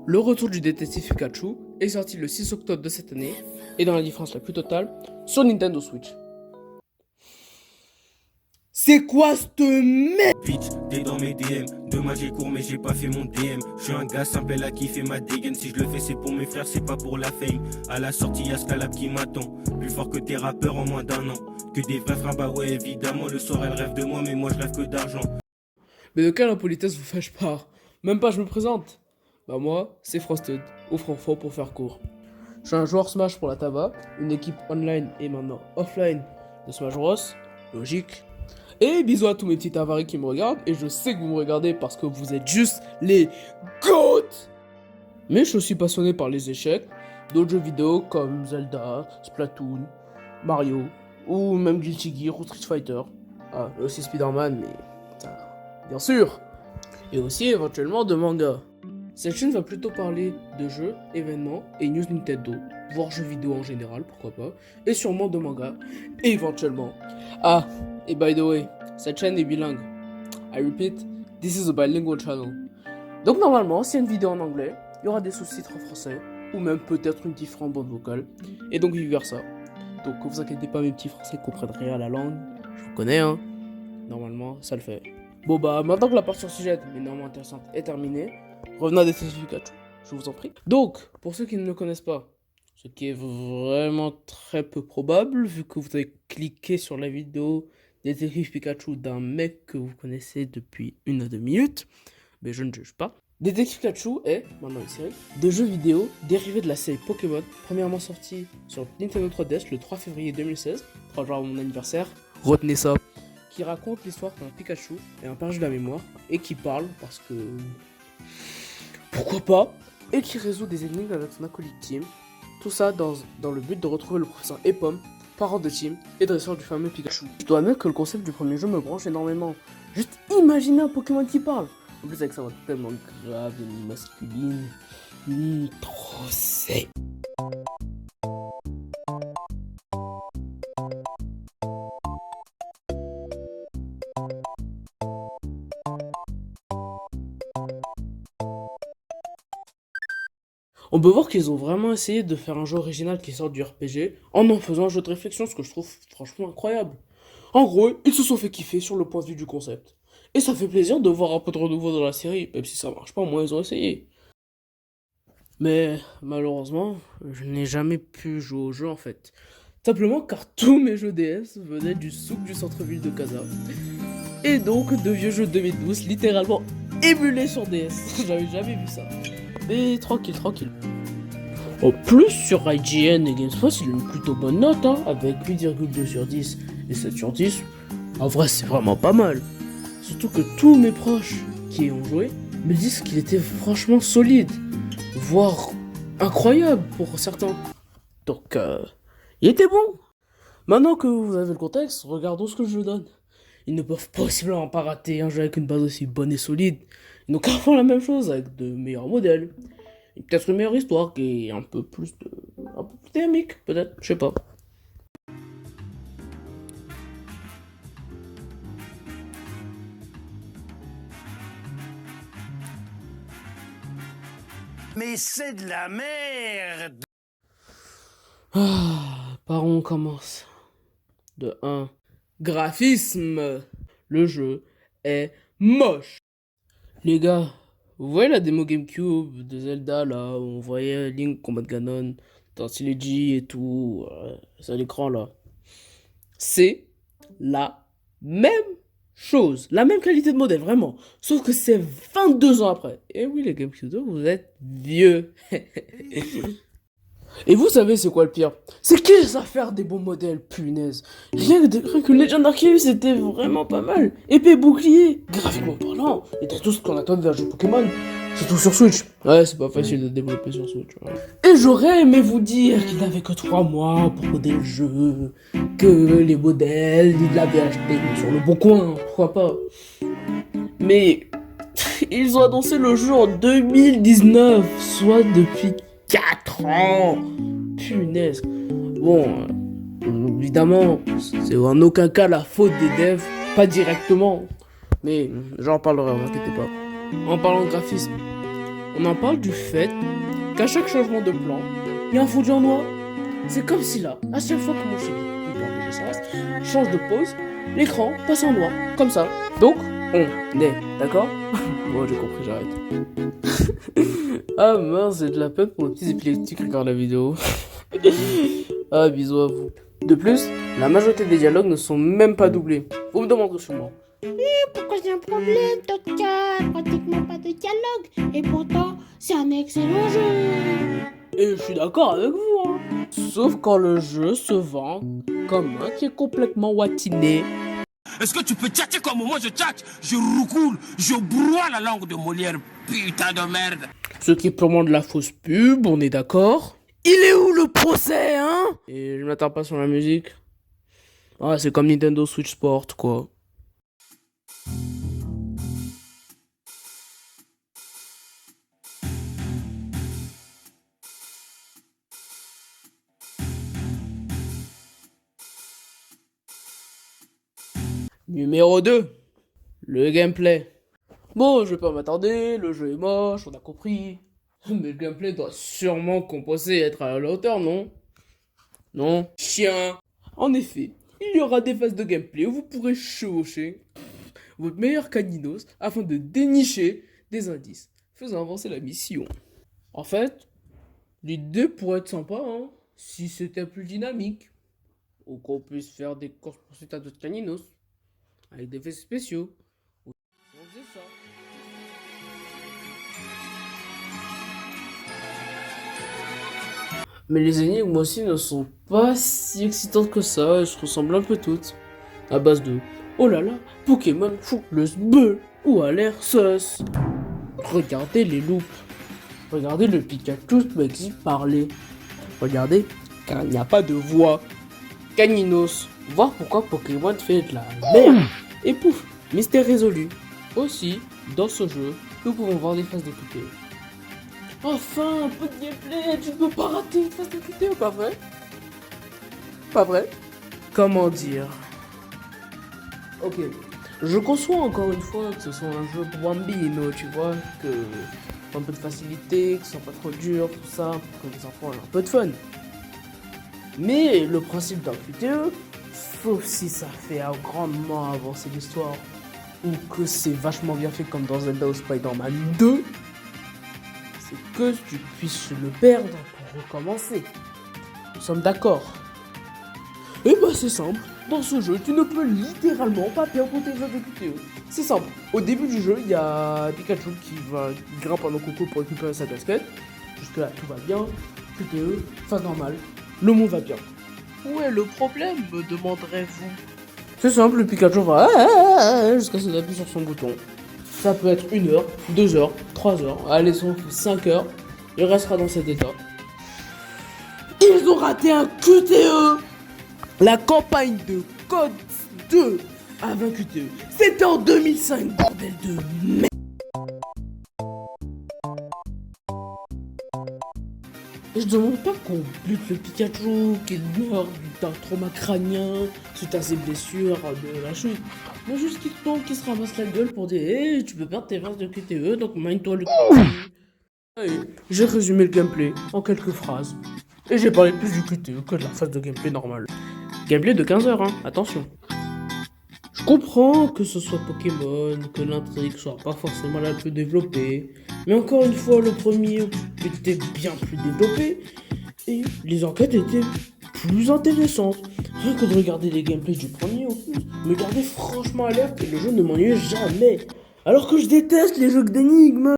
Le retour du détective Pikachu est sorti le 6 octobre de cette année et dans la différence la plus totale sur Nintendo Switch. C'est quoi cette merde? Vite, t'es dans mes DM. Demain j'ai cours mais j'ai pas fait mon DM. Je suis un gars simple à kiffer ma dégaine. Si je le fais c'est pour mes frères, c'est pas pour la fame. À la sortie y'a Scalab qui m'attend. Plus fort que tes rappeurs en moins d'un an. Que des vrais frères, bah ouais évidemment. Le soir elle rêve de moi mais moi je rêve que d'argent. Mais de quelle impolitesse vous fais-je part? Même pas je me présente. Bah moi, c'est Frosted, au franc-fort pour faire court. Je suis un joueur Smash pour la Tava, une équipe online et maintenant offline de Smash Bros. Logique. Et bisous à tous mes petits avaris qui me regardent, et je sais que vous me regardez parce que vous êtes juste les GOAT. Mais je suis aussi passionné par les échecs, d'autres jeux vidéo comme Zelda, Splatoon, Mario, ou même Guilty Gear ou Street Fighter. Ah, et aussi Spider-Man, mais ça, bien sûr. Et aussi éventuellement de manga. Cette chaîne va plutôt parler de jeux, événements et news Nintendo, voire jeux vidéo en général, pourquoi pas, et sûrement de manga, éventuellement. Ah, et by the way, cette chaîne est bilingue. I repeat, this is a bilingual channel. Donc normalement, s'il y a une vidéo en anglais, il y aura des sous-titres en français, ou même peut-être une différente bande vocale, et donc vice versa. Donc ne vous inquiétez pas, mes petits français comprennent rien à la langue, je vous connais hein, normalement ça le fait. Bon bah, maintenant que la partie sur sujet, mais néanmoins intéressante, est terminée, revenons à des Pikachu, je vous en prie. Donc, pour ceux qui ne le connaissent pas, ce qui est vraiment très peu probable, vu que vous avez cliqué sur la vidéo Détective Pikachu d'un mec que vous connaissez depuis 1 à 2 minutes, mais je ne juge pas. Détective Pikachu est, maintenant une série, de jeux vidéo dérivés de la série Pokémon, premièrement sortie sur Nintendo 3DS le 3 février 2016, 3 jours avant mon anniversaire, retenez ça, qui raconte l'histoire d'un Pikachu et un perdu de la mémoire, et qui parle, parce que... pourquoi pas, et qui résout des énigmes avec son acolyte Team. Tout ça dans le but de retrouver le professeur Epom, parent de Team et dresseur du fameux Pikachu. Je dois admettre que le concept du premier jeu me branche énormément. Juste imaginez un Pokémon qui parle. En plus avec sa voix tellement grave et masculine. Trop c'est. On peut voir qu'ils ont vraiment essayé de faire un jeu original qui sort du RPG en faisant un jeu de réflexion, ce que je trouve franchement incroyable. En gros, ils se sont fait kiffer sur le point de vue du concept. Et ça fait plaisir de voir un peu de renouveau dans la série, même si ça marche pas, au moins ils ont essayé. Mais malheureusement, je n'ai jamais pu jouer au jeu en fait. Simplement car tous mes jeux DS venaient du souk du centre-ville de Casa. Et donc de vieux jeux 2012 littéralement émulés sur DS. J'avais jamais vu ça. Mais tranquille, tranquille. En plus, sur IGN et GameSpot, il a une plutôt bonne note, hein, avec 8,2 sur 10 et 7 sur 10. En vrai, c'est vraiment pas mal. Surtout que tous mes proches qui y ont joué me disent qu'il était franchement solide, voire incroyable pour certains. Donc, il était bon. Maintenant que vous avez le contexte, regardons ce que je donne. Ils ne peuvent possiblement pas rater un jeu avec une base aussi bonne et solide. Ils n'ont qu'à faire la même chose avec de meilleurs modèles. Et peut-être une meilleure histoire qui est un peu plus dynamique, peut-être, je sais pas. Mais c'est de la merde! Par où on commence? De 1. Graphisme. Le jeu est moche. Les gars, vous voyez la démo GameCube de Zelda là, où on voyait Link combattre Ganon, Tantileji et tout, c'est à l'écran là. C'est la même chose, la même qualité de modèle, vraiment. Sauf que c'est 22 ans après. Et oui, les GameCube, vous êtes vieux. Et vous savez c'est quoi le pire? C'est qu'ils savent faire des bons modèles, punaise. Rien que Legend Arceus c'était vraiment pas mal. Épée bouclier, graphiquement parlant, et tout ce qu'on attend d'un jeu Pokémon. Surtout sur Switch. Ouais, c'est pas facile de développer sur Switch. Ouais. Et j'aurais aimé vous dire qu'il n'avait que 3 mois pour coder le jeu, que les modèles, il l'avait acheté sur le bon coin, pourquoi pas. Mais ils ont annoncé le jeu en 2019, soit depuis 4 ans. Punaise. Bon, évidemment, c'est en aucun cas la faute des devs, pas directement. Mais j'en parlerai, ne vous inquiétez pas. En parlant de graphisme, on en parle du fait qu'à chaque changement de plan, il y a un fondu en noir. C'est comme si là, à chaque fois que mon chéri, ou plan de naissance, change de pose, l'écran passe en noir, comme ça. Donc, on est d'accord? Bon, j'ai compris, j'arrête. Ah mince, j'ai de la peine pour les petits épileptiques qui regardent la vidéo. Ah, bisous à vous. De plus, la majorité des dialogues ne sont même pas doublés. Vous me demanderez sûrement. Pourquoi j'ai un problème, Docteur? Pratiquement pas de dialogue. Et pourtant, c'est un excellent jeu. Et je suis d'accord avec vous, hein. Sauf quand le jeu se vend comme un qui est complètement watiné. Est-ce que tu peux tchatcher comme moi je tchatche? Je roucoule, je broie la langue de Molière, putain de merde. Ce qui est purement de la fausse pub, on est d'accord? Il est où le procès, hein? Et je m'attends pas sur la musique. Ah, c'est comme Nintendo Switch Sport, quoi. Numéro 2. Le gameplay. Bon, je vais pas m'attarder, le jeu est moche, on a compris. Mais le gameplay doit sûrement composer et être à la hauteur, non? Non? Chien! En effet, il y aura des phases de gameplay où vous pourrez chevaucher votre meilleur caninos afin de dénicher des indices, faisant avancer la mission. En fait, l'idée pourrait être sympa, hein, si c'était plus dynamique. Ou qu'on puisse faire des courses-poursuites à d'autres caninos, avec des effets spéciaux. On faisait ça. Mais les énigmes aussi ne sont pas si excitantes que ça, elles se ressemblent un peu toutes. À base de oh là là, Pokémon footleuse bleu ou à l'air sauce. Regardez les loupes. Regardez le Pikachu Maxi parler. Regardez, car il n'y a pas de voix. Caninos. Voir pourquoi Pokémon fait de la merde. Et pouf, mystère résolu. Aussi, dans ce jeu, nous pouvons voir des phases de QTE. Enfin, un peu de gameplay, tu ne peux pas rater une phase de QTE, pas vrai? Pas vrai? Comment dire? Ok, je conçois encore une fois que ce soit un jeu bambino, tu vois, que un peu de facilité, que ce soit pas trop dur, tout ça, pour que les enfants aient un peu de fun. Mais le principe d'un QTE, sauf si ça fait grandement avancer l'histoire, ou que c'est vachement bien fait comme dans Zelda ou Spider-Man 2, c'est que tu puisses le perdre pour recommencer. Nous sommes d'accord. Et bah c'est simple, dans ce jeu tu ne peux littéralement pas perdre tes jeux de QTE. C'est simple, au début du jeu il y a Pikachu qui grimpe en coco pour récupérer sa casquette. Jusque là tout va bien, QTE, phase normale, le monde va bien. Où est le problème, me demanderez-vous? C'est simple, le Pikachu va jusqu'à ce qu'il appuie sur son bouton. Ça peut être 1 heure, 2 heures, 3 heures, allez, son 5 heures, il restera dans cet état. Ils ont raté un QTE! La campagne de Code 2 a vaincu QTE. C'était en 2005, bordel de merde! Et je demande pas qu'on bute le Pikachu qui meurt d'un trauma crânien suite à ses blessures de la chute. Mais juste qu'il se ramasse la gueule pour dire hey, tu peux perdre tes phases de QTE, donc mine-toi le QTE. Allez, j'ai résumé le gameplay en quelques phrases. Et j'ai parlé plus du QTE que de la phase de gameplay normale. Gameplay de 15 heures, hein, attention. Je comprends que ce soit Pokémon, que l'intrigue soit pas forcément la plus développée. Mais encore une fois, le premier était bien plus développé. Et les enquêtes étaient plus intéressantes. Rien que de regarder les gameplays du premier en plus, me gardait franchement alerte et le jeu ne m'ennuyait jamais. Alors que je déteste les jeux d'énigmes.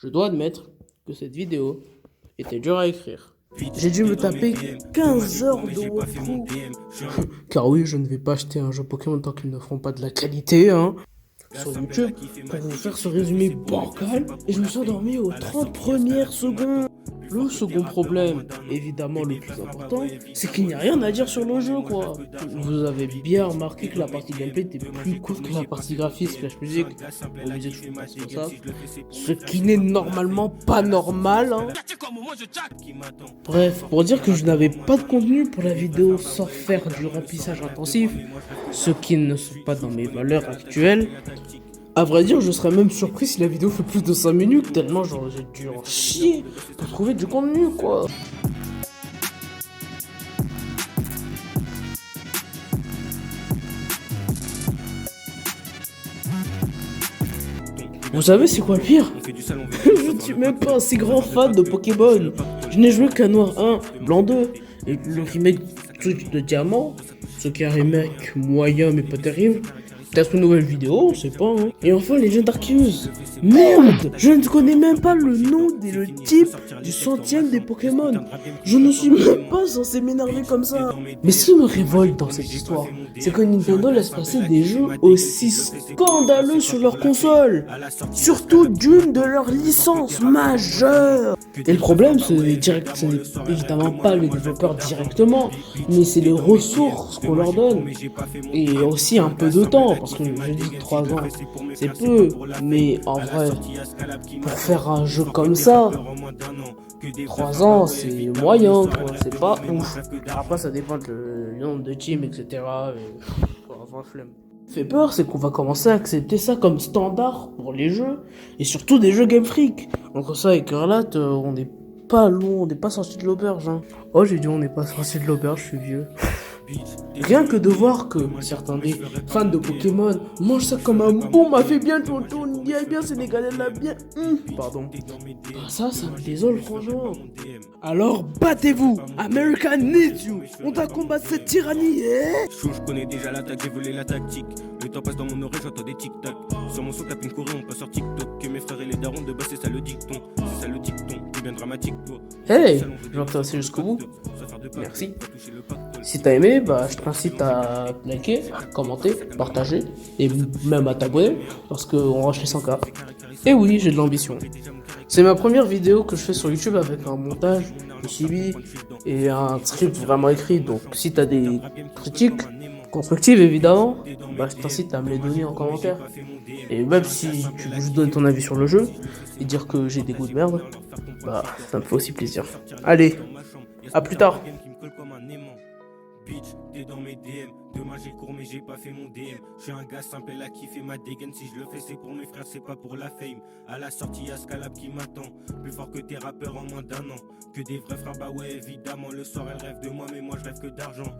Je dois admettre que cette vidéo était dure à écrire. J'ai dû me taper 15 heures de walkthrough. Car oui, je ne vais pas acheter un jeu Pokémon tant qu'ils ne feront pas de la qualité, hein. Sur YouTube, pour vous faire ce résumé bancal, et je me suis endormi aux 30 premières secondes. Le second problème, évidemment le plus important, c'est qu'il n'y a rien à dire sur le jeu, quoi. Vous avez bien remarqué que la partie gameplay était plus courte que la partie graphisme slash musique. Vous me dites, je fais pas ça. Ce qui n'est normalement pas normal, hein. Bref, pour dire que je n'avais pas de contenu pour la vidéo sans faire du remplissage intensif, ce qui ne sont pas dans mes valeurs actuelles. À vrai dire, je serais même surpris si la vidéo fait plus de 5 minutes, tellement genre j'ai dû en chier pour trouver du contenu, quoi. Vous savez c'est quoi le pire? Je ne suis même pas un si grand fan de Pokémon. Je n'ai joué qu'à Noir 1, Blanc 2, et le remake Switch de Diamant, ce qui est un remake moyen mais pas terrible. Peut-être une nouvelle vidéo, on sait pas, hein. Et enfin Legend Arceus. Merde, je ne connais même pas le nom et le type du 100e des Pokémon. Je ne suis même pas censé m'énerver comme ça. Mais ce qui me révolte dans cette histoire, c'est que Nintendo laisse passer des jeux aussi scandaleux sur leur console. Surtout d'une de leurs licences majeures. Et le problème, ce n'est évidemment pas les développeurs directement, mais c'est les ressources qu'on leur donne. Et aussi un peu de temps, parce que je dis 3 ans, c'est peu, mais en vrai, pour faire un jeu comme ça, 3 ans, c'est moyen, quoi, c'est pas ouf. Après, ça dépend du nombre de teams, etc. Avoir flemme. Ce qui fait peur, c'est qu'on va commencer à accepter ça comme standard pour les jeux, et surtout des jeux Game Freak. Entre ça et Écarlate, on n'est pas loin, on n'est pas sorti de l'auberge, hein. Oh, j'ai dit on n'est pas sorti de l'auberge, je suis vieux. Rien que de voir que certains des fans de Pokémon mangent ça comme un bon m'a fait bien tonton, bien sénégalais là bien. Pardon. Bah ça me désole franchement. Alors battez-vous, America needs you. On doit combattre cette tyrannie, Je connais déjà l'attaque, j'ai volé la tactique. Le temps passe dans mon oreille, j'entends des tic-tac. Sur mon son, tape une choré, on passe sur TikTok. Que mes frères et les darons de bas, c'est ça le dicton. C'est ça le dicton, c'est bien dramatique, toi. Hey, j'ai intéressé jusqu'au bout. Merci. Si t'as aimé, bah je t'incite à liker, commenter, partager et même à t'abonner parce qu'on rush les 100K. Et oui, j'ai de l'ambition. C'est ma première vidéo que je fais sur YouTube avec un montage, un suivi et un script vraiment écrit. Donc si t'as des critiques constructives évidemment, bah je t'incite à me les donner en commentaire. Et même si tu veux juste donner ton avis sur le jeu et dire que j'ai des goûts de merde, bah ça me fait aussi plaisir. Allez, à plus tard. Bitch, t'es dans mes DM. Demain j'ai cours mais j'ai pas fait mon DM. Je suis un gars simple là qui fait ma dégaine. Si je le fais c'est pour mes frères, c'est pas pour la fame. À la sortie y'a Scalab qui m'attend. Plus fort que tes rappeurs en moins d'1 an. Que des vrais frères, bah ouais évidemment. Le soir elle rêve de moi mais moi je rêve que d'argent.